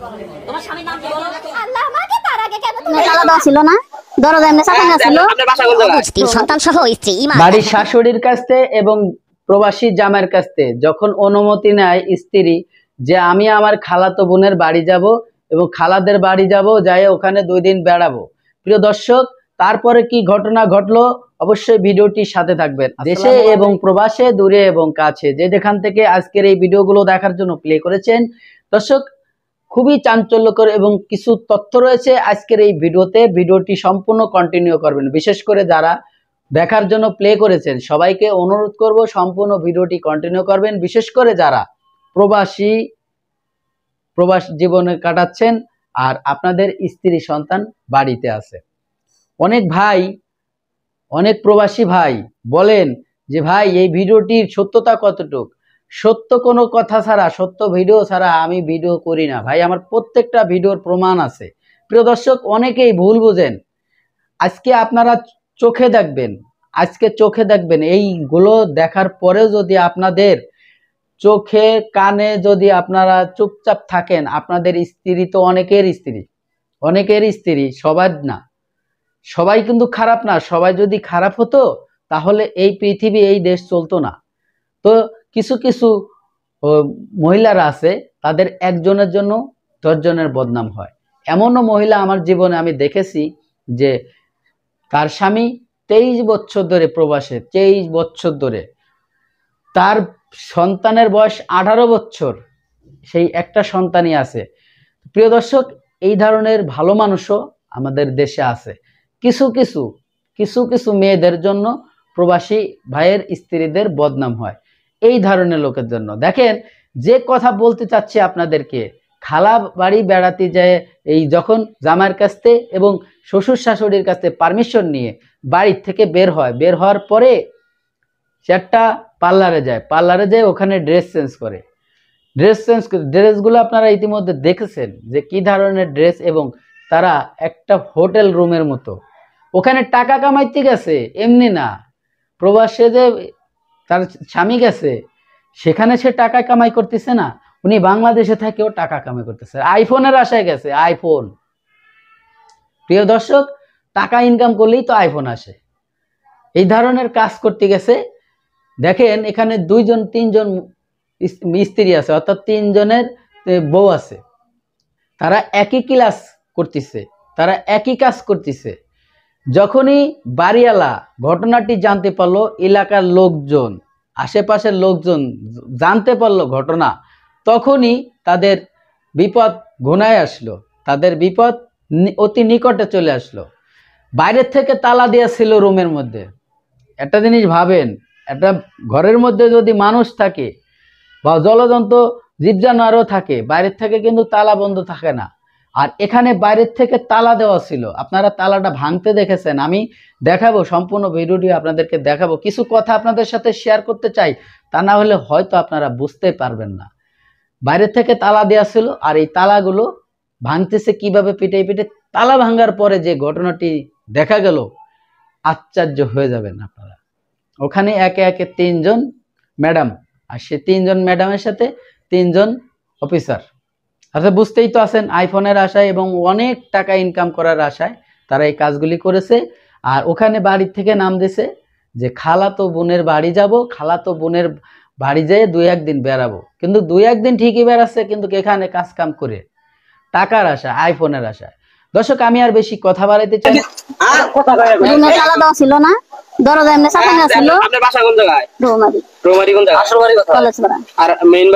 তোমার স্বামীর নাম কি বলো? আল্লাহ আমাকে তার আগে কেন তুমি তালা দেওয়া ছিল না? দরজা এমনি চাপানো ছিল। আপনার বাসা কোন জায়গায়? তিন সন্তান সহ স্ত্রী ইমান। বাড়ির শাশুড়ির কাছ থেকে এবং প্রবাসী জামাইয়ের কাছ থেকে যখন অনুমতি নেয় স্ত্রী যে আমি আমার খালাতো বোনের বাড়ি যাব এবং খালাদের বাড়ি যাব, যাই ওখানে 2 দিন বেড়াবো। প্রিয় দর্শক, তারপরে কি ঘটনা ঘটলো অবশ্যই ভিডিওটির সাথে থাকবেন। দেশে এবং প্রবাসে, দূরে এবং কাছে, যেখান থেকে আজকের এই ভিডিওগুলো দেখার জন্য প্লে করেছেন দর্শক, খুবই চাঞ্চল্যকর এবং কিছু তথ্য রয়েছে আজকের এই ভিডিওতে। ভিডিওটি সম্পূর্ণ কন্টিনিউ করবেন। বিশেষ করে যারা দেখার জন্য প্লে করেছেন সবাইকে অনুরোধ করব সম্পূর্ণ ভিডিওটি কন্টিনিউ করবেন। বিশেষ করে যারা প্রবাস জীবনে কাটাচ্ছেন আর আপনাদের স্ত্রী সন্তান বাড়িতে আছে। অনেক প্রবাসী ভাই বলেন যে ভাই এই ভিডিওটির সত্যতা কতটুক? সত্য কোনো কথা ছাড়া, সত্য ভিডিও ছাড়া আমি ভিডিও করি না ভাই, আমার প্রত্যেকটা ভিডিওর প্রমাণ আছে। প্রিয় দর্শক, অনেকেই ভুল বুঝেন। আজকে আপনারা চোখে দেখবেন এইগুলো দেখার পরেও যদি আপনাদের চোখে কানে যদি আপনারা চুপচাপ থাকেন, আপনাদের স্ত্রী তো অনেকের স্ত্রী, সবার না, সবাই কিন্তু খারাপ না। সবাই যদি খারাপ হতো তাহলে এই পৃথিবী, এই দেশ চলতো না। তো কিছু কিছু মহিলারা আছে, তাদের একজনের জন্য 10 জনের বদনাম হয়। এমনও মহিলা আমার জীবনে আমি দেখেছি যে তার স্বামী 23 বছর ধরে প্রবাসে, 23 বছর ধরে, তার সন্তানের বয়স 18 বছর, সেই একটা সন্তানই আছে। প্রিয় দর্শক, এই ধরনের ভালো মানুষও আমাদের দেশে আছে। কিছু কিছু মেয়েদের জন্য প্রবাসী ভাইয়ের স্ত্রীদের বদনাম হয় এই ধরনের লোকের জন্য। দেখেন, যে কথা বলতে চাচ্ছি আপনাদেরকে, খালা বাড়ি বেড়াতে যায় এই যখন জামাইয়ের কাছ থেকে এবং শ্বশুর শাশুড়ির কাছ থেকে পারমিশন নিয়ে বাড়ির থেকে বের হওয়ার পরে সে একটা পার্লারে যায়, ওখানে ড্রেসগুলো আপনারা ইতিমধ্যে দেখেছেন যে কি ধরনের ড্রেস, এবং তারা একটা হোটেল রুমের মতো ওখানে টাকা কামাইতে গেছে, এমনি না। প্রবাসে যে তার স্বামী গেছে সেখানে সে টাকা কামাই করতেছে না, উনি বাংলাদেশে থেকেও টাকা কামাই করতেছে, আইফোনের আশায় গেছে। আইফোন, প্রিয় দর্শক, টাকা ইনকাম করলেই তো আইফোন আসে। এই ধরনের কাজ করতে গেছে। দেখেন, এখানে 2-3 স্ত্রী আছে, অর্থাৎ 3 জনের বউ আছে। তারা একই ক্লাস করতেছে, তারা একই কাজ করতেছে। যখনই বাড়িওয়ালা ঘটনাটি জানতে পারলো, এলাকার লোকজন, আশেপাশের লোকজন জানতে পারলো ঘটনা, তখনই তাদের বিপদ ঘনায় আসলো, তাদের বিপদ অতি নিকটে চলে আসলো। বাইরের থেকে তালা দেওয়া ছিল রুমের মধ্যে। একটা জিনিস ভাবেন, একটা ঘরের মধ্যে যদি মানুষ থাকে বা জলজন্তু জীবজানোয়ারও থাকে, বাইরের থেকে কিন্তু তালা বন্ধ থাকে না। আর এখানে বাইরের থেকে তালা দেওয়া ছিল, আপনারা তালাটা ভাঙতে দেখেছেন। আমি দেখাবো, সম্পূর্ণ ভিডিওটি আপনাদেরকে দেখাবো। কিছু কথা আপনাদের সাথে শেয়ার করতে চাই, তা না হলে হয়তো আপনারা বুঝতে পারবেন না। বাইরের থেকে তালা দেওয়া ছিল, আর এই তালাগুলো ভাঙতেছে কিভাবে, পিটে তালা ভাঙার পরে যে ঘটনাটি দেখা গেল, আশ্চর্য হয়ে যাবেন আপনারা। ওখানে একে একে 3 জন ম্যাডাম, আর সে 3 জন ম্যাডামের সাথে 3 জন অফিসার। আচ্ছা, বুঝতেই তো আছেন, আইফোনের আশায় এবং অনেক টাকা ইনকাম করার আশায় তারা এই কাজগুলি করেছে। আর ওখানে বাড়ির থেকে নাম দিয়েছে যে খালাতো বোনের বাড়ি যাব, খালাতো বোনের বাড়ি যেয়ে 2-1 দিন বেড়াবো। কিন্তু 2-1 দিন ঠিকই বেড়াচ্ছে, কিন্তু এখানে কাজ কাম করে টাকার আশা, আইফোনের আশায়। দর্শক, আমি আর বেশি কথা বাড়াইতে চাই না। রুমে তালা দেওয়া ছিল না, দরজা এমনি চাপানো ছিল। আপনার বাসা কোন জায়গায়? রুমারি রোমারি কোন জায়গায়? কলেজ পাড়া। আর মেইন